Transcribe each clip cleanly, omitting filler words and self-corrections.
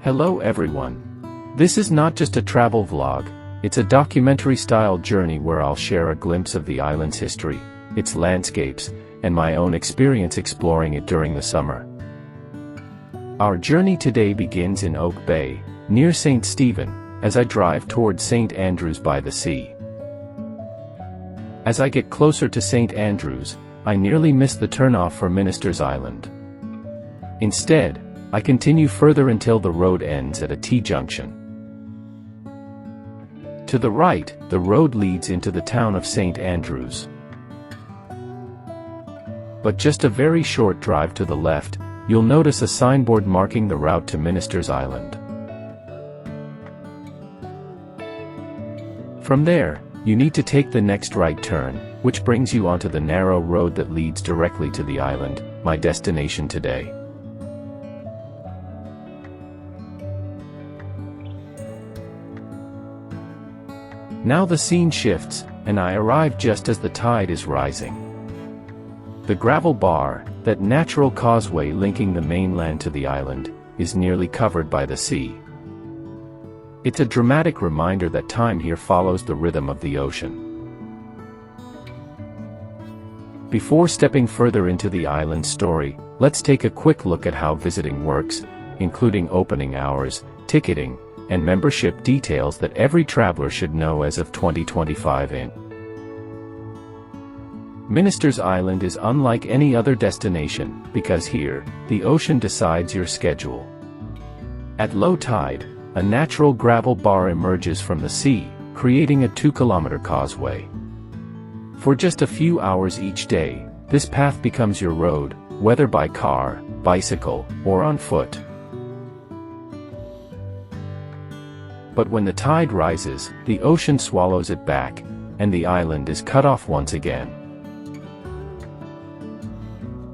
Hello everyone. This is not just a travel vlog, it's a documentary-style journey where I'll share a glimpse of the island's history, its landscapes, and my own experience exploring it during the summer. Our journey today begins in Oak Bay, near St. Stephen, as I drive towards St. Andrews by the sea. As I get closer to St. Andrews, I nearly miss the turnoff for Minister's Island. Instead, I continue further until the road ends at a T-junction. To the right, the road leads into the town of St. Andrews. But just a very short drive to the left, you'll notice a signboard marking the route to Minister's Island. From there, you need to take the next right turn, which brings you onto the narrow road that leads directly to the island, my destination today. Now the scene shifts, and I arrive just as the tide is rising. The gravel bar, that natural causeway linking the mainland to the island, is nearly covered by the sea. It's a dramatic reminder that time here follows the rhythm of the ocean. Before stepping further into the island's story, let's take a quick look at how visiting works, including opening hours, ticketing, and membership details that every traveler should know as of 2025 in. Minister's Island is unlike any other destination, because here, the ocean decides your schedule. At low tide, a natural gravel bar emerges from the sea, creating a 2-kilometer causeway. For just a few hours each day, this path becomes your road, whether by car, bicycle, or on foot. But when the tide rises, the ocean swallows it back, and the island is cut off once again.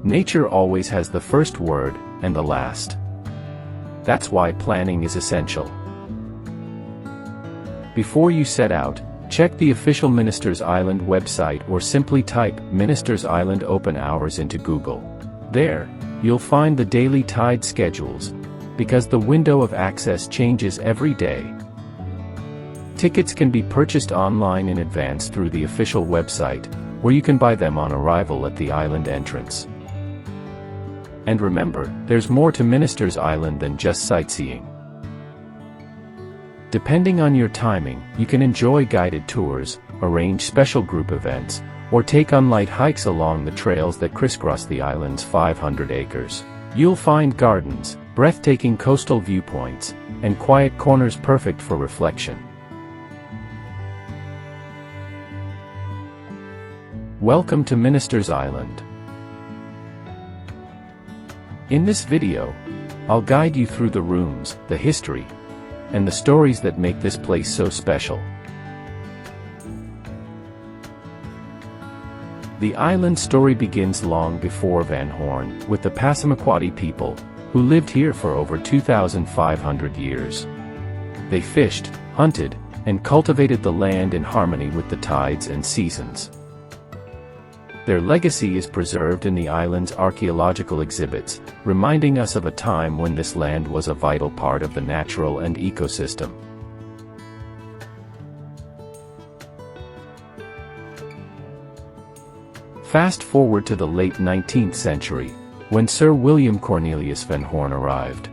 Nature always has the first word, and the last. That's why planning is essential. Before you set out, check the official Minister's Island website or simply type Minister's Island open hours into Google. There, you'll find the daily tide schedules, because the window of access changes every day. Tickets can be purchased online in advance through the official website, where you can buy them on arrival at the island entrance. And remember, there's more to Minister's Island than just sightseeing. Depending on your timing, you can enjoy guided tours, arrange special group events, or take on light hikes along the trails that crisscross the island's 500 acres. You'll find gardens, breathtaking coastal viewpoints, and quiet corners perfect for reflection. Welcome to Minister's Island. In this video, I'll guide you through the rooms, the history, and the stories that make this place so special. The island's story begins long before Van Horne, with the Passamaquoddy people, who lived here for over 2,500 years. They fished, hunted, and cultivated the land in harmony with the tides and seasons. Their legacy is preserved in the island's archaeological exhibits, reminding us of a time when this land was a vital part of the natural and ecosystem. Fast forward to the late 19th century, when Sir William Cornelius Van Horne arrived.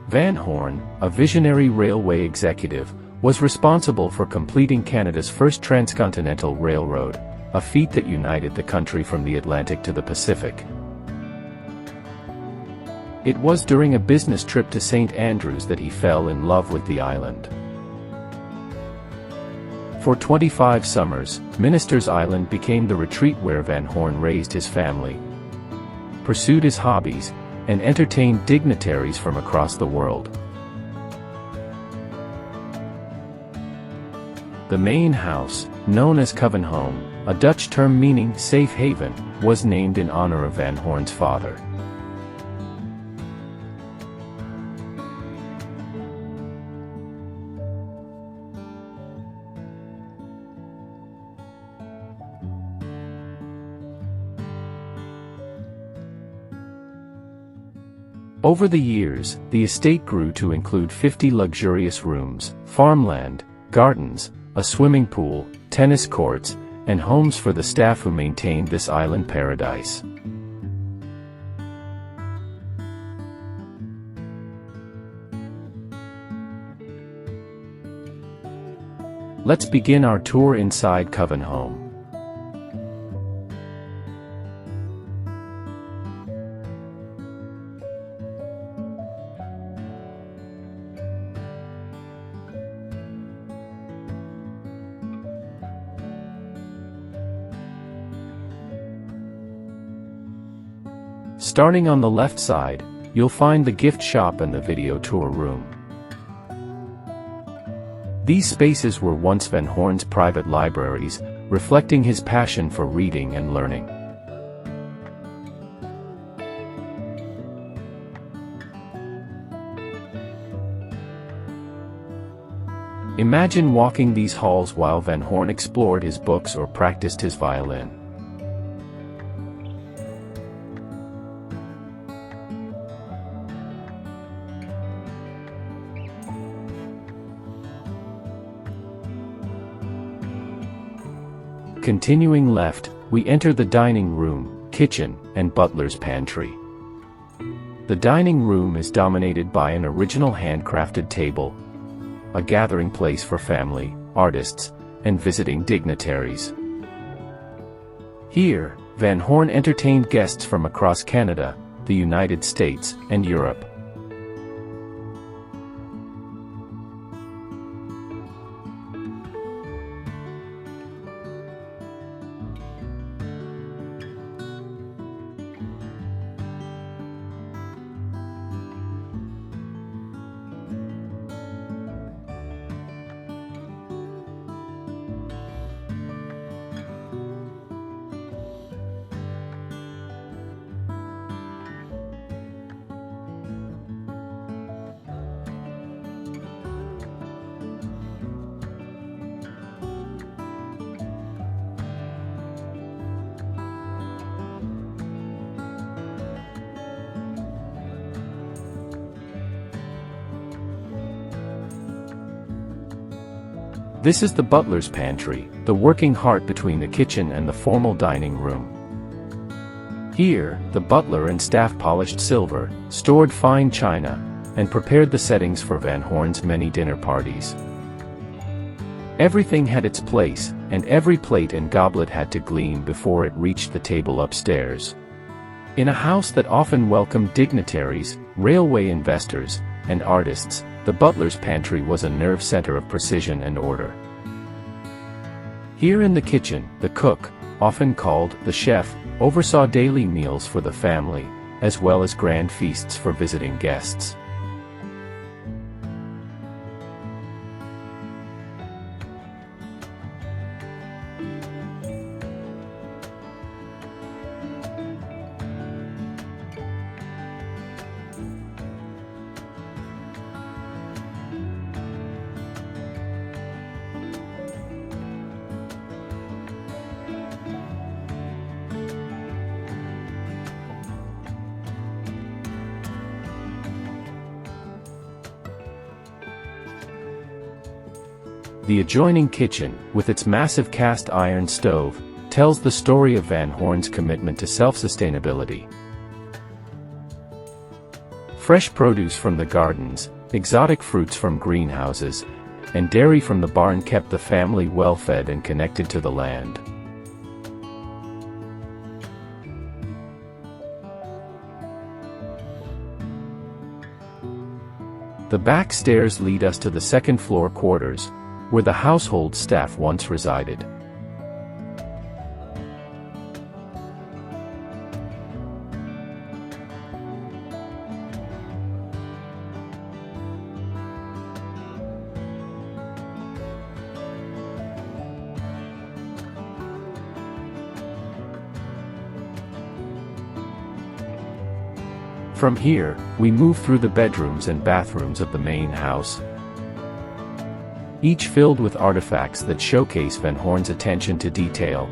Van Horne, a visionary railway executive, was responsible for completing Canada's first transcontinental railroad, a feat that united the country from the Atlantic to the Pacific. It was during a business trip to St. Andrews that he fell in love with the island. For 25 summers, Minister's Island became the retreat where Van Horne raised his family, pursued his hobbies, and entertained dignitaries from across the world. The main house, known as Covenhoven, a Dutch term meaning safe haven, was named in honor of Van Horne's father. Over the years, the estate grew to include 50 luxurious rooms, farmland, gardens, a swimming pool, tennis courts, and homes for the staff who maintained this island paradise. Let's begin our tour inside Covenhoven. Starting on the left side, you'll find the gift shop and the video tour room. These spaces were once Van Horne's private libraries, reflecting his passion for reading and learning. Imagine walking these halls while Van Horne explored his books or practiced his violin. Continuing left, we enter the dining room, kitchen, and butler's pantry. The dining room is dominated by an original handcrafted table, a gathering place for family, artists, and visiting dignitaries. Here, Van Horne entertained guests from across Canada, the United States, and Europe. This is the butler's pantry, the working heart between the kitchen and the formal dining room. Here, the butler and staff polished silver, stored fine china, and prepared the settings for Van Horne's many dinner parties. Everything had its place, and every plate and goblet had to gleam before it reached the table upstairs. In a house that often welcomed dignitaries, railway investors, and artists, the butler's pantry was a nerve center of precision and order. Here in the kitchen, the cook, often called the chef, oversaw daily meals for the family, as well as grand feasts for visiting guests. The adjoining kitchen, with its massive cast iron stove, tells the story of Van Horne's commitment to self-sustainability. Fresh produce from the gardens, exotic fruits from greenhouses, and dairy from the barn kept the family well-fed and connected to the land. The back stairs lead us to the second-floor quarters, where the household staff once resided. From here, we move through the bedrooms and bathrooms of the main house, each filled with artifacts that showcase Van Horne's attention to detail.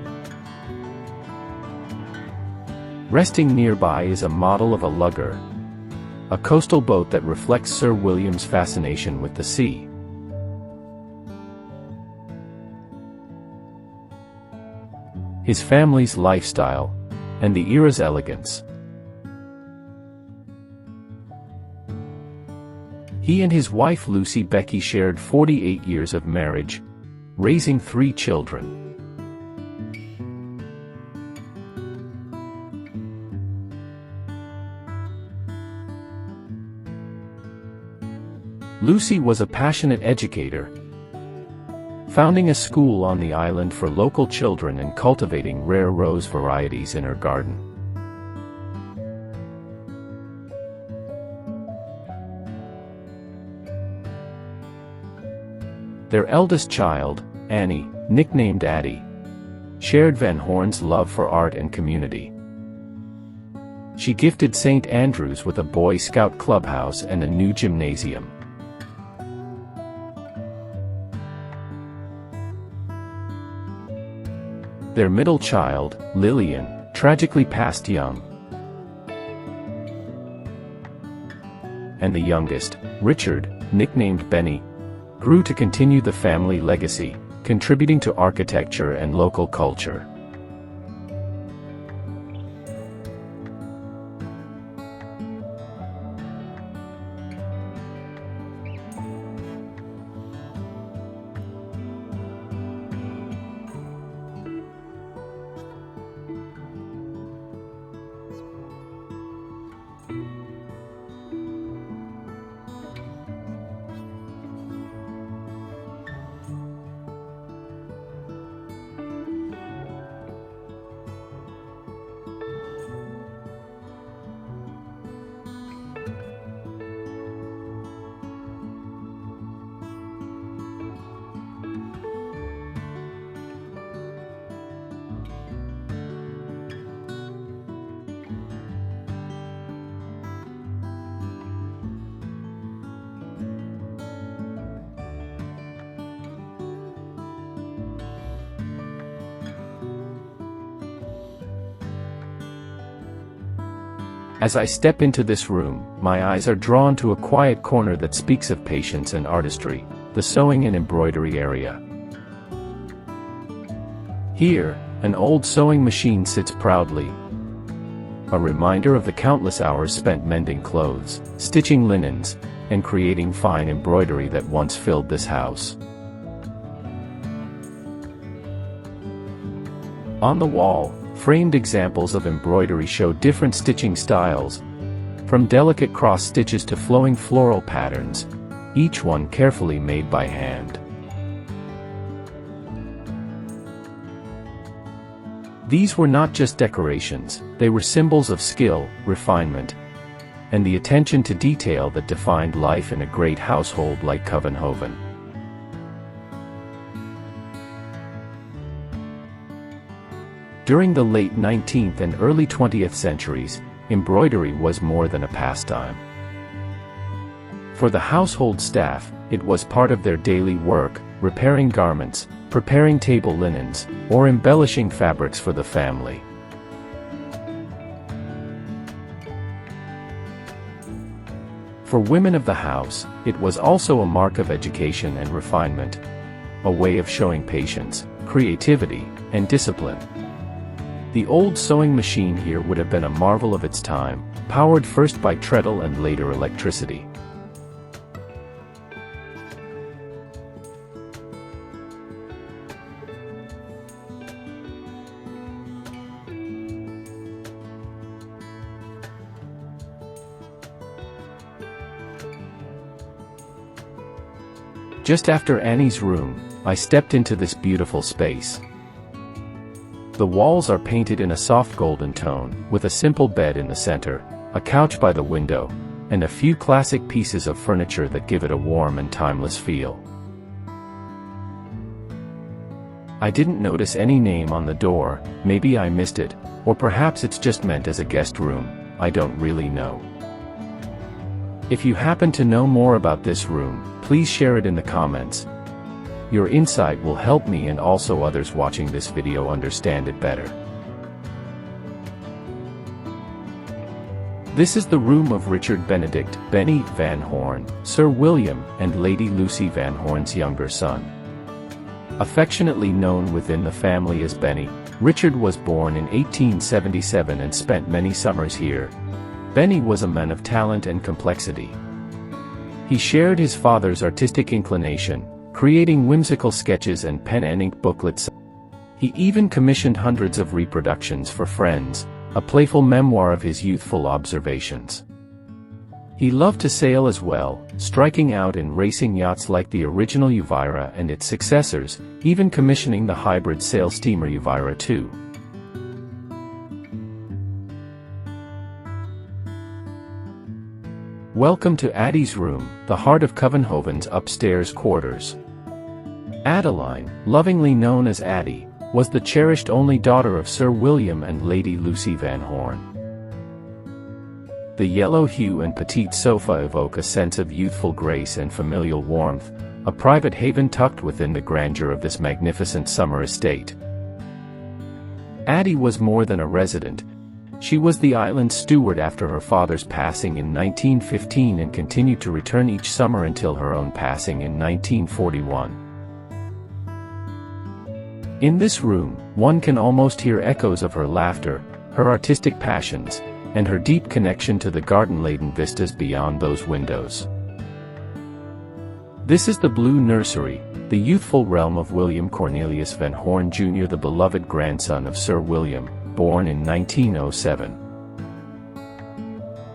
Resting nearby is a model of a lugger, a coastal boat that reflects Sir William's fascination with the sea. His family's lifestyle, and the era's elegance. He and his wife Lucy Becky shared 48 years of marriage, raising 3 children. Lucy was a passionate educator, founding a school on the island for local children and cultivating rare rose varieties in her garden. Their eldest child, Annie, nicknamed Addie, shared Van Horne's love for art and community. She gifted St. Andrews with a Boy Scout clubhouse and a new gymnasium. Their middle child, Lillian, tragically passed young. And the youngest, Richard, nicknamed Benny, grew to continue the family legacy, contributing to architecture and local culture. As I step into this room, my eyes are drawn to a quiet corner that speaks of patience and artistry, the sewing and embroidery area. Here, an old sewing machine sits proudly, a reminder of the countless hours spent mending clothes, stitching linens, and creating fine embroidery that once filled this house. On the wall, framed examples of embroidery show different stitching styles, from delicate cross stitches to flowing floral patterns, each one carefully made by hand. These were not just decorations, they were symbols of skill, refinement, and the attention to detail that defined life in a great household like Covenhoven. During the late 19th and early 20th centuries, embroidery was more than a pastime. For the household staff, it was part of their daily work, repairing garments, preparing table linens, or embellishing fabrics for the family. For women of the house, it was also a mark of education and refinement, a way of showing patience, creativity, and discipline. The old sewing machine here would have been a marvel of its time, powered first by treadle and later electricity. Just after Annie's room, I stepped into this beautiful space. The walls are painted in a soft golden tone, with a simple bed in the center, a couch by the window, and a few classic pieces of furniture that give it a warm and timeless feel. I didn't notice any name on the door, maybe I missed it, or perhaps it's just meant as a guest room, I don't really know. If you happen to know more about this room, please share it in the comments. Your insight will help me and also others watching this video understand it better. This is the room of Richard Benedict Benny Van Horne, Sir William and Lady Lucy Van Horne's younger son. Affectionately known within the family as Benny, Richard was born in 1877 and spent many summers here. Benny was a man of talent and complexity. He shared his father's artistic inclination, creating whimsical sketches and pen and ink booklets. He even commissioned hundreds of reproductions for friends, a playful memoir of his youthful observations. He loved to sail as well, striking out in racing yachts like the original Elvira and its successors, even commissioning the hybrid sail steamer Elvira II. Welcome to Addie's room, the heart of Covenhoven's upstairs quarters. Adeline, lovingly known as Addie, was the cherished only daughter of Sir William and Lady Lucy Van Horne. The yellow hue and petite sofa evoke a sense of youthful grace and familial warmth, a private haven tucked within the grandeur of this magnificent summer estate. Addie was more than a resident. She was the island's steward after her father's passing in 1915 and continued to return each summer until her own passing in 1941. In this room, one can almost hear echoes of her laughter, her artistic passions, and her deep connection to the garden-laden vistas beyond those windows. This is the Blue Nursery, the youthful realm of William Cornelius Van Horne Jr., the beloved grandson of Sir William, born in 1907.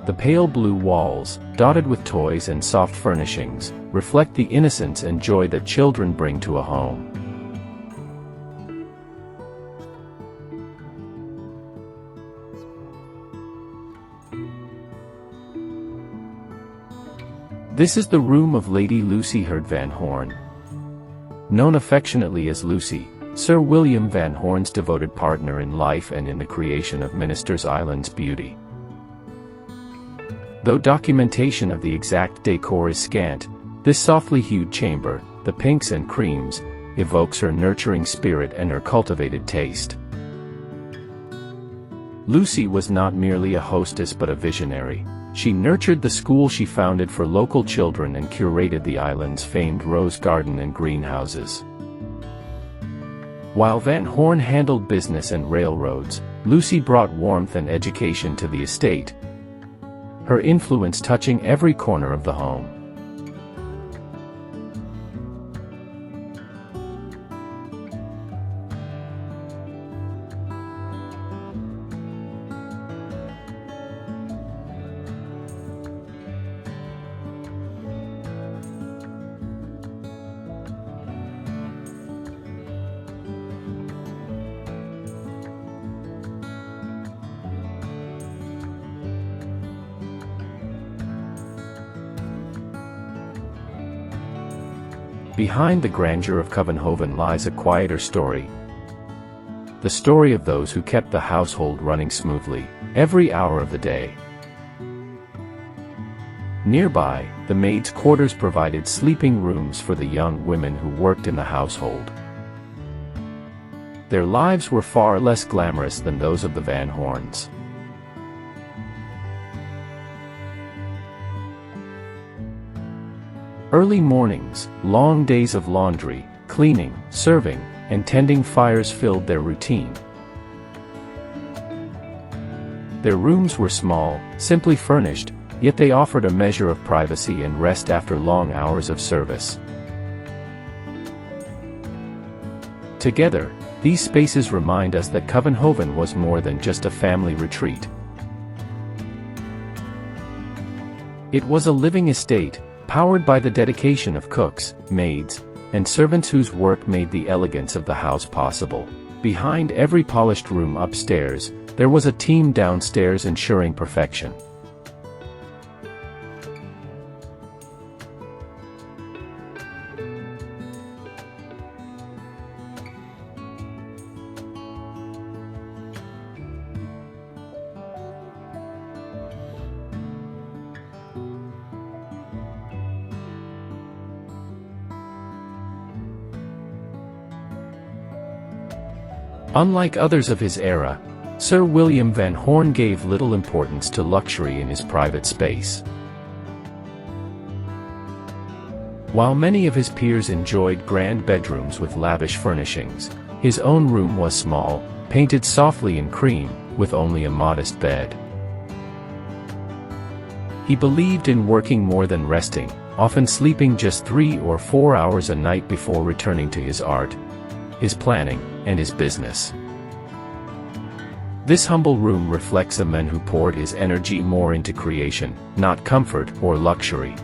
The pale blue walls, dotted with toys and soft furnishings, reflect the innocence and joy that children bring to a home. This is the room of Lady Lucy Van Horne. Known affectionately as Lucy, Sir William Van Horne's devoted partner in life and in the creation of Ministers Island's beauty. Though documentation of the exact decor is scant, this softly hued chamber, the pinks and creams, evokes her nurturing spirit and her cultivated taste. Lucy was not merely a hostess but a visionary. She nurtured the school she founded for local children and curated the island's famed rose garden and greenhouses. While Van Horne handled business and railroads, Lucy brought warmth and education to the estate, her influence touching every corner of the home. Behind the grandeur of Covenhoven lies a quieter story. The story of those who kept the household running smoothly, every hour of the day. Nearby, the maids' quarters provided sleeping rooms for the young women who worked in the household. Their lives were far less glamorous than those of the Van Hornes. Early mornings, long days of laundry, cleaning, serving, and tending fires filled their routine. Their rooms were small, simply furnished, yet they offered a measure of privacy and rest after long hours of service. Together, these spaces remind us that Covenhoven was more than just a family retreat. It was a living estate, powered by the dedication of cooks, maids, and servants whose work made the elegance of the house possible. Behind every polished room upstairs, there was a team downstairs ensuring perfection. Unlike others of his era, Sir William Van Horne gave little importance to luxury in his private space. While many of his peers enjoyed grand bedrooms with lavish furnishings, his own room was small, painted softly in cream, with only a modest bed. He believed in working more than resting, often sleeping just 3 or 4 hours a night before returning to his art, his planning, and his business. This humble room reflects a man who poured his energy more into creation, not comfort or luxury.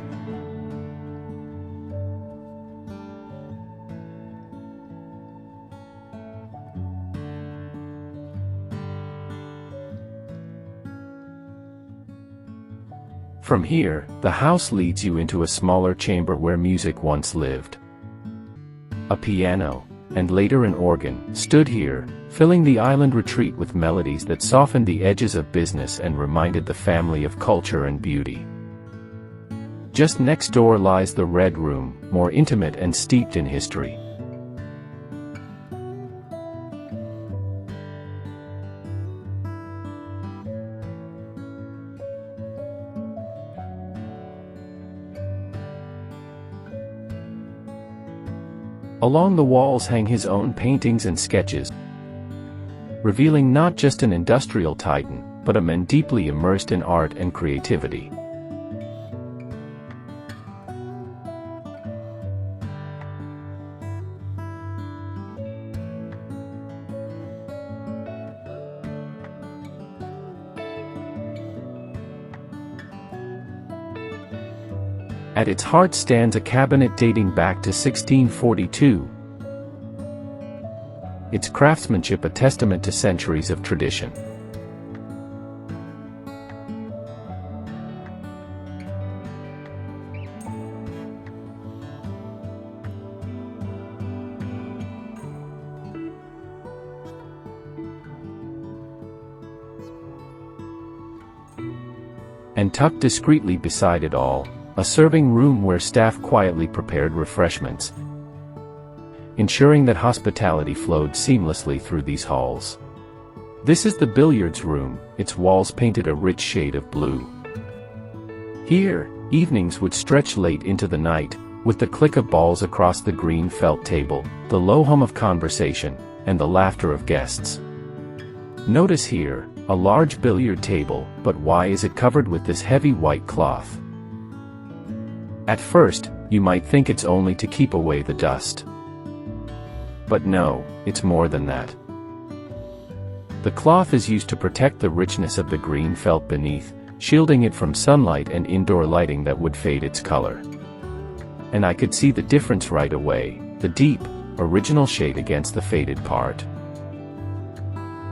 From here, the house leads you into a smaller chamber where music once lived. A piano, and later an organ, stood here, filling the island retreat with melodies that softened the edges of business and reminded the family of culture and beauty. Just next door lies the Red Room, more intimate and steeped in history. Along the walls hang his own paintings and sketches, revealing not just an industrial titan, but a man deeply immersed in art and creativity. At its heart stands a cabinet dating back to 1642. Its craftsmanship a testament to centuries of tradition. And tucked discreetly beside it all, a serving room where staff quietly prepared refreshments, ensuring that hospitality flowed seamlessly through these halls. This is the billiards room, its walls painted a rich shade of blue. Here, evenings would stretch late into the night, with the click of balls across the green felt table, the low hum of conversation, and the laughter of guests. Notice here, a large billiard table, but why is it covered with this heavy white cloth? At first, you might think it's only to keep away the dust. But no, it's more than that. The cloth is used to protect the richness of the green felt beneath, shielding it from sunlight and indoor lighting that would fade its color. And I could see the difference right away, the deep, original shade against the faded part.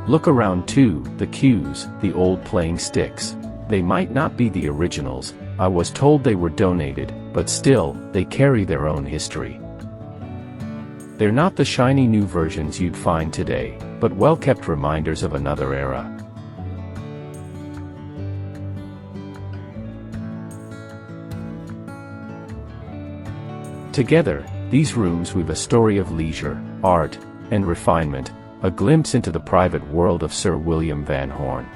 Look around too, the cues, the old playing sticks. They might not be the originals, I was told they were donated, but still, they carry their own history. They're not the shiny new versions you'd find today, but well-kept reminders of another era. Together, these rooms weave a story of leisure, art, and refinement, a glimpse into the private world of Sir William Van Horne.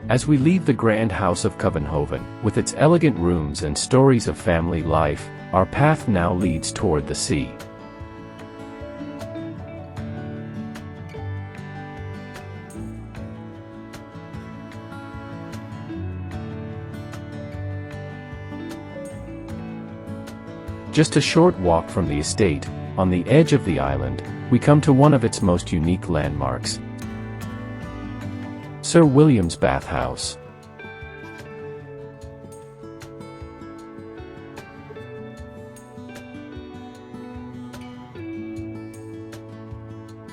As we leave the grand house of Covenhoven, with its elegant rooms and stories of family life, our path now leads toward the sea. Just a short walk from the estate, on the edge of the island, we come to one of its most unique landmarks, Sir William's bathhouse.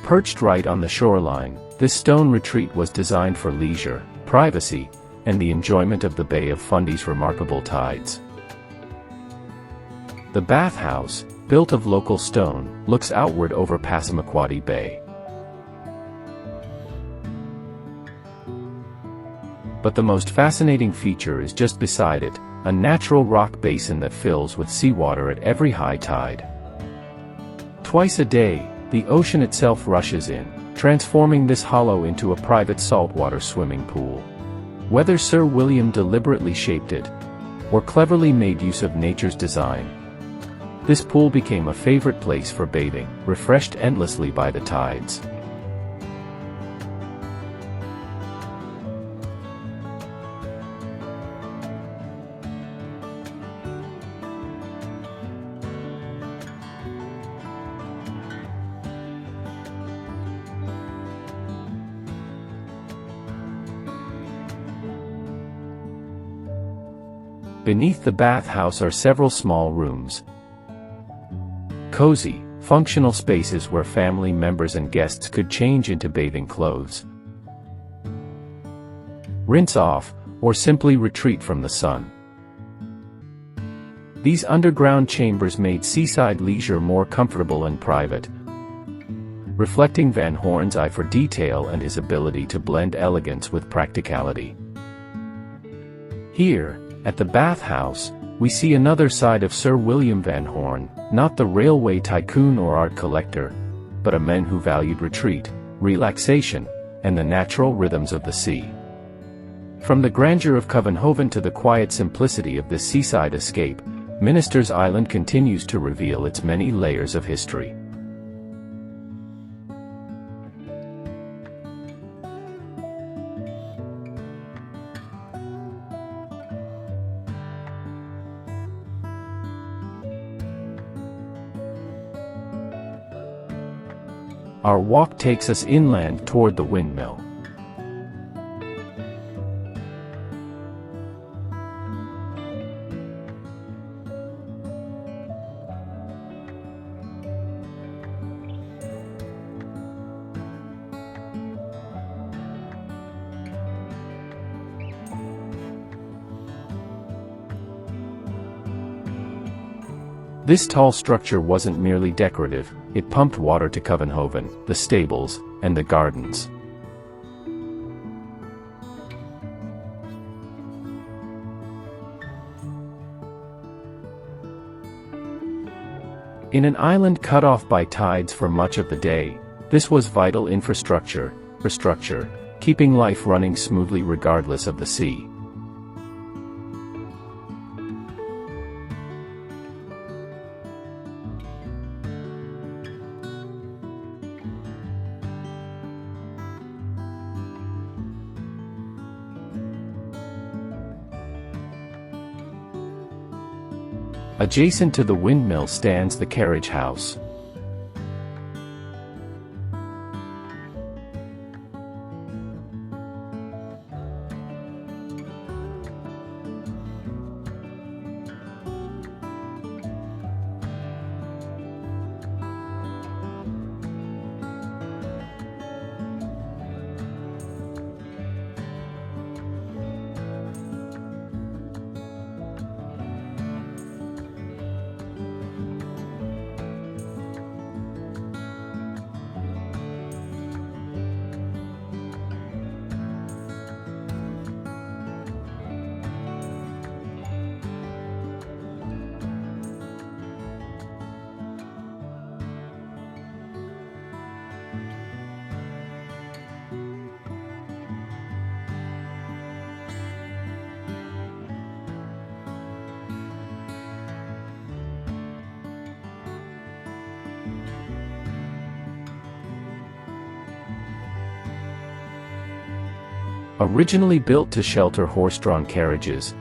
Perched right on the shoreline, this stone retreat was designed for leisure, privacy, and the enjoyment of the Bay of Fundy's remarkable tides. The bathhouse, built of local stone, looks outward over Passamaquoddy Bay. But the most fascinating feature is just beside it, a natural rock basin that fills with seawater at every high tide. Twice a day, the ocean itself rushes in, transforming this hollow into a private saltwater swimming pool. Whether Sir William deliberately shaped it, or cleverly made use of nature's design, this pool became a favorite place for bathing, refreshed endlessly by the tides. Beneath the bathhouse are several small rooms. Cozy, functional spaces where family members and guests could change into bathing clothes, rinse off, or simply retreat from the sun. These underground chambers made seaside leisure more comfortable and private, reflecting Van Horne's eye for detail and his ability to blend elegance with practicality. Here, at the bathhouse, we see another side of Sir William Van Horne, not the railway tycoon or art collector, but a man who valued retreat, relaxation, and the natural rhythms of the sea. From the grandeur of Covenhoven to the quiet simplicity of this seaside escape, Minister's Island continues to reveal its many layers of history. Our walk takes us inland toward the windmill. This tall structure wasn't merely decorative, it pumped water to Covenhoven, the stables, and the gardens. In an island cut off by tides for much of the day, this was vital infrastructure, keeping life running smoothly regardless of the sea. Adjacent to the windmill stands the carriage house. Originally built to shelter horse-drawn carriages,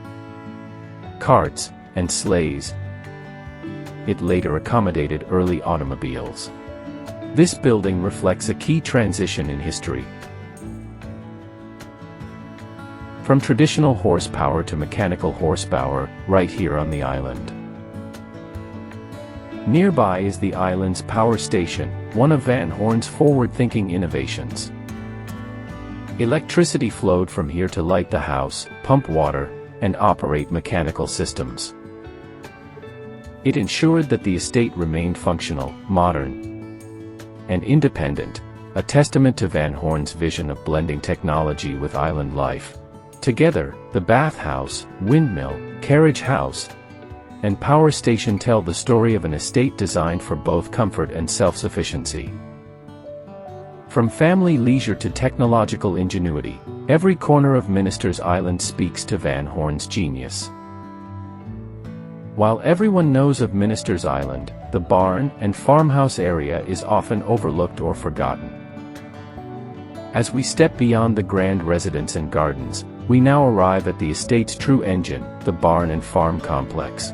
carts, and sleighs, it later accommodated early automobiles. This building reflects a key transition in history. From traditional horsepower to mechanical horsepower, right here on the island. Nearby is the island's power station, one of Van Horne's forward-thinking innovations. Electricity flowed from here to light the house, pump water, and operate mechanical systems. It ensured that the estate remained functional, modern, and independent, a testament to Van Horne's vision of blending technology with island life. Together, the bathhouse, windmill, carriage house, and power station tell the story of an estate designed for both comfort and self-sufficiency. From family leisure to technological ingenuity, every corner of Ministers Island speaks to Van Horne's genius. While everyone knows of Ministers Island, the barn and farmhouse area is often overlooked or forgotten. As we step beyond the grand residence and gardens, we now arrive at the estate's true engine, the barn and farm complex.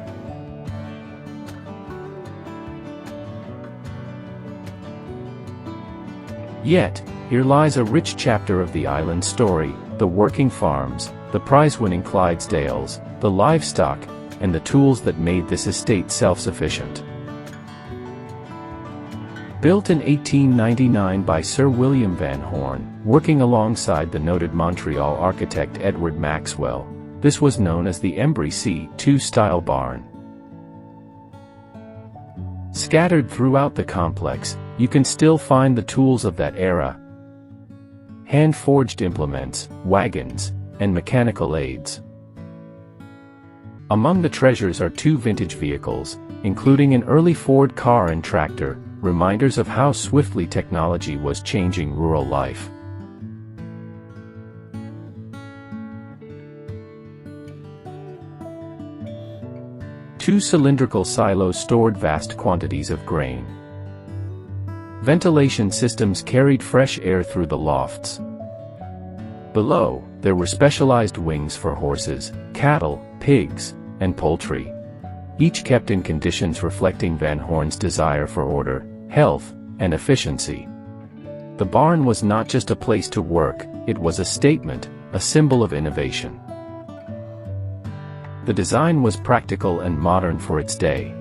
Yet, here lies a rich chapter of the island's story, the working farms, the prize-winning Clydesdales, the livestock, and the tools that made this estate self-sufficient. Built in 1899 by Sir William Van Horne, working alongside the noted Montreal architect Edward Maxwell, this was known as the Embry C2 style barn. Scattered throughout the complex, you can still find the tools of that era: hand-forged implements, wagons, and mechanical aids. Among the treasures are 2 vintage vehicles, including an early Ford car and tractor, reminders of how swiftly technology was changing rural life. Two cylindrical silos stored vast quantities of grain. Ventilation systems carried fresh air through the lofts. Below, there were specialized wings for horses, cattle, pigs, and poultry, each kept in conditions reflecting Van Horne's desire for order, health, and efficiency. The barn was not just a place to work, it was a statement, a symbol of innovation. The design was practical and modern for its day.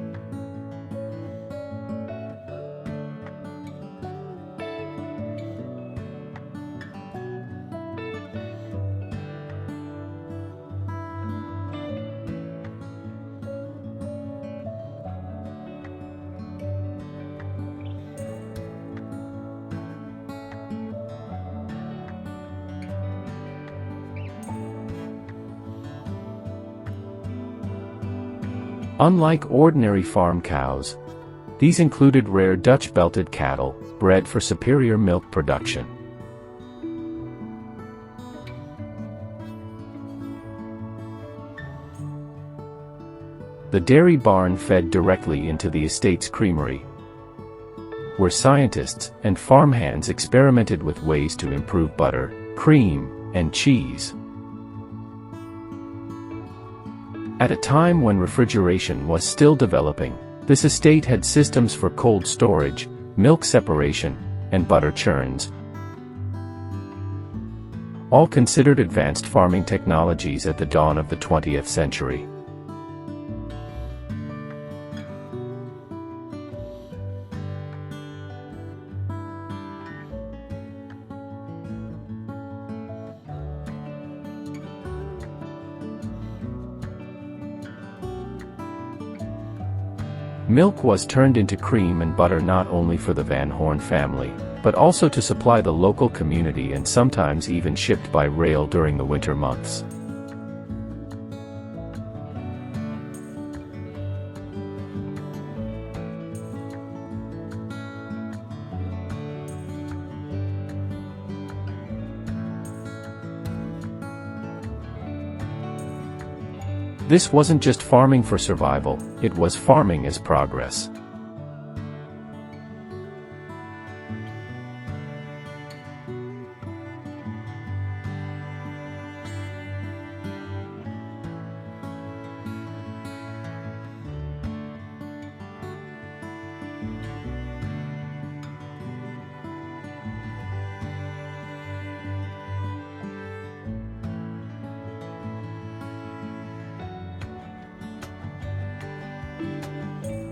Unlike ordinary farm cows, these included rare Dutch belted cattle, bred for superior milk production. The dairy barn fed directly into the estate's creamery, where scientists and farmhands experimented with ways to improve butter, cream, and cheese. At a time when refrigeration was still developing, this estate had systems for cold storage, milk separation, and butter churns, all considered advanced farming technologies at the dawn of the 20th century. Milk was turned into cream and butter not only for the Van Horne family, but also to supply the local community and sometimes even shipped by rail during the winter months. This wasn't just farming for survival, it was farming as progress.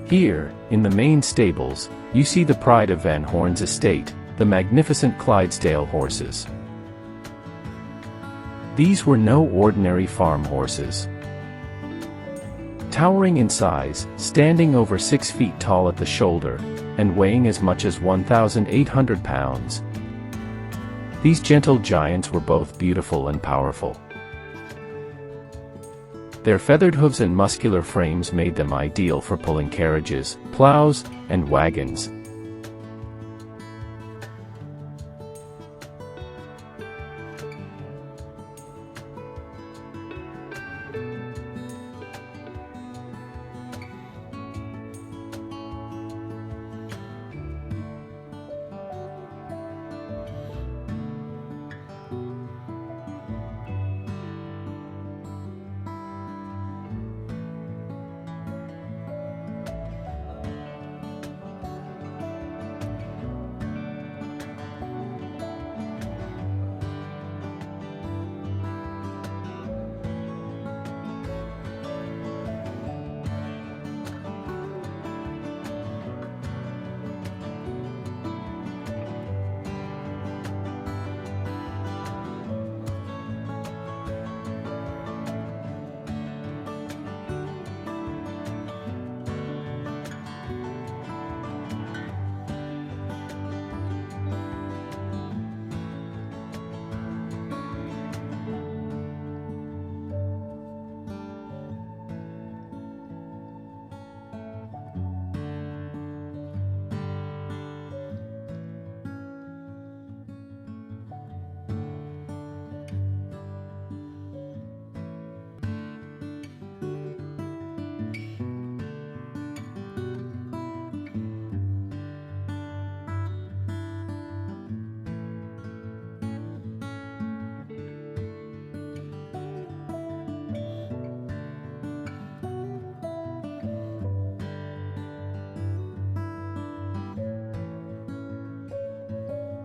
Here, in the main stables, you see the pride of Van Horne's estate, the magnificent Clydesdale horses. These were no ordinary farm horses. Towering in size, standing over 6 feet tall at the shoulder, and weighing as much as 1,800 pounds. These gentle giants were both beautiful and powerful. Their feathered hooves and muscular frames made them ideal for pulling carriages, plows, and wagons.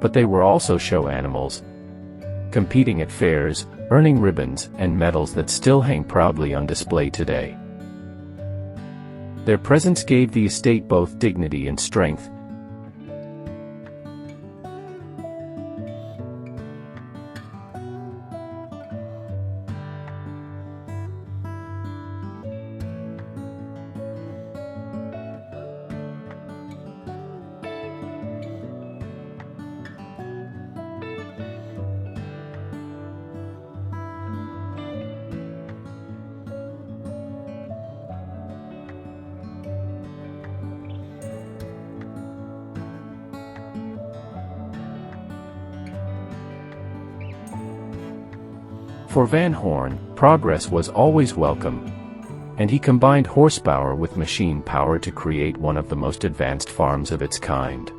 But they were also show animals, competing at fairs, earning ribbons and medals that still hang proudly on display today. Their presence gave the estate both dignity and strength. For Van Horne, progress was always welcome, and he combined horsepower with machine power to create one of the most advanced farms of its kind.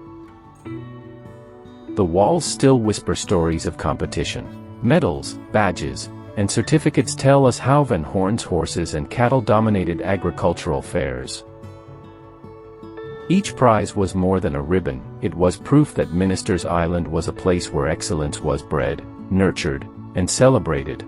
The walls still whisper stories of competition. Medals, badges, and certificates tell us how Van Horne's horses and cattle dominated agricultural fairs. Each prize was more than a ribbon, it was proof that Minister's Island was a place where excellence was bred, nurtured, and celebrated.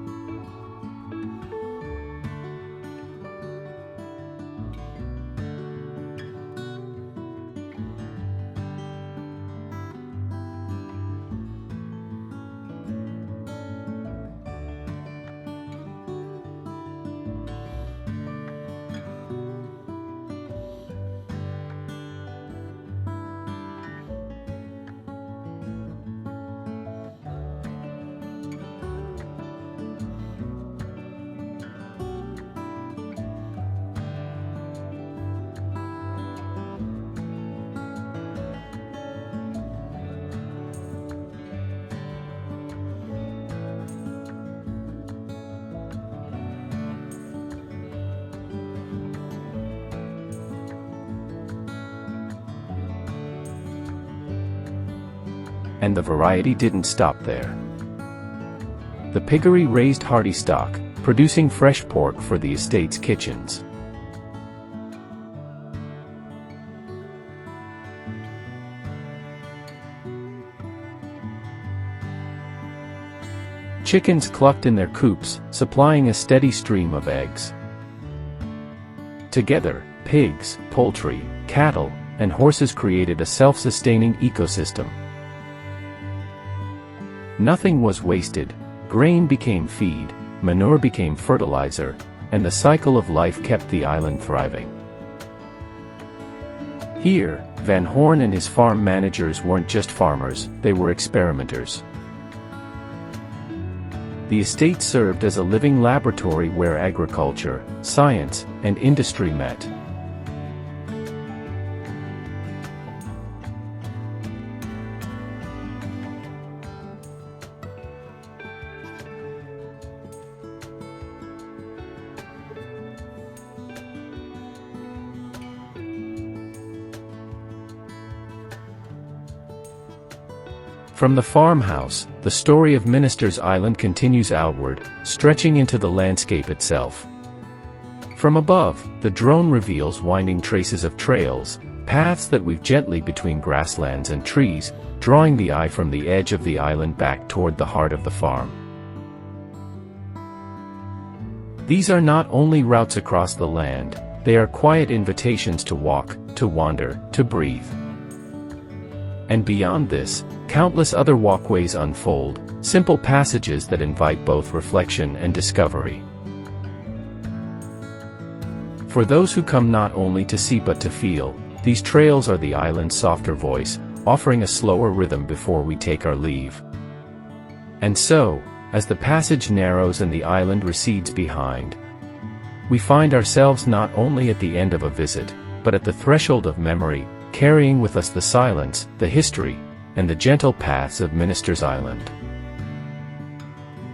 And the variety didn't stop there. The piggery raised hardy stock, producing fresh pork for the estate's kitchens. Chickens clucked in their coops, supplying a steady stream of eggs. Together, pigs, poultry, cattle, and horses created a self-sustaining ecosystem. Nothing was wasted. Grain became feed, manure became fertilizer, and the cycle of life kept the island thriving. Here, Van Horne and his farm managers weren't just farmers, they were experimenters. The estate served as a living laboratory where agriculture, science, and industry met. From the farmhouse, the story of Minister's Island continues outward, stretching into the landscape itself. From above, the drone reveals winding traces of trails, paths that weave gently between grasslands and trees, drawing the eye from the edge of the island back toward the heart of the farm. These are not only routes across the land, they are quiet invitations to walk, to wander, to breathe. And beyond this, countless other walkways unfold, simple passages that invite both reflection and discovery. For those who come not only to see but to feel, these trails are the island's softer voice, offering a slower rhythm before we take our leave. And so, as the passage narrows and the island recedes behind, we find ourselves not only at the end of a visit, but at the threshold of memory, carrying with us the silence, the history, and the gentle paths of Minister's Island.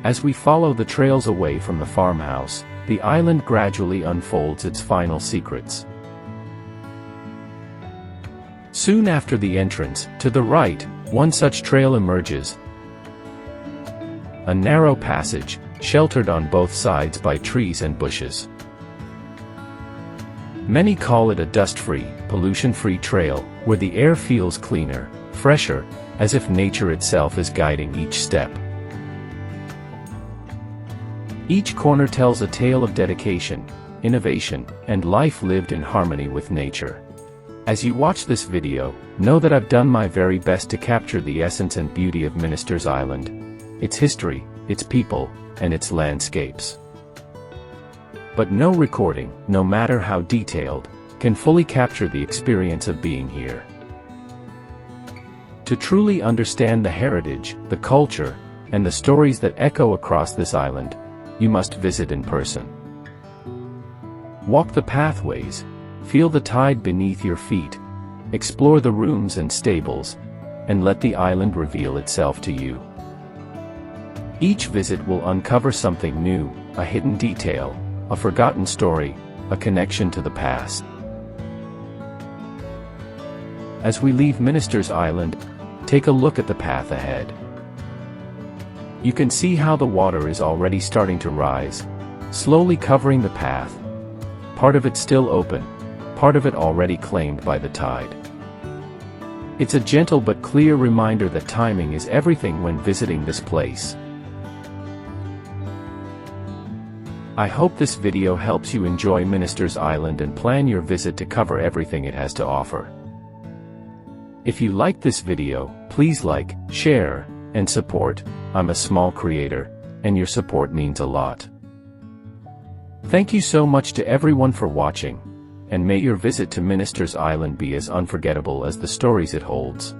As we follow the trails away from the farmhouse, the island gradually unfolds its final secrets. Soon after the entrance, to the right, one such trail emerges. A narrow passage, sheltered on both sides by trees and bushes. Many call it a dust-free, pollution-free trail, where the air feels cleaner, fresher, as if nature itself is guiding each step. Each corner tells a tale of dedication, innovation, and life lived in harmony with nature. As you watch this video, know that I've done my very best to capture the essence and beauty of Minister's Island, its history, its people, and its landscapes. But no recording, no matter how detailed, can fully capture the experience of being here. To truly understand the heritage, the culture, and the stories that echo across this island, you must visit in person. Walk the pathways, feel the tide beneath your feet, explore the rooms and stables, and let the island reveal itself to you. Each visit will uncover something new, a hidden detail, a forgotten story, a connection to the past. As we leave Minister's Island, take a look at the path ahead. You can see how the water is already starting to rise, slowly covering the path, part of it still open, part of it already claimed by the tide. It's a gentle but clear reminder that timing is everything when visiting this place. I hope this video helps you enjoy Minister's Island and plan your visit to cover everything it has to offer. If you liked this video, please like, share, and support. I'm a small creator, and your support means a lot. Thank you so much to everyone for watching, and may your visit to Minister's Island be as unforgettable as the stories it holds.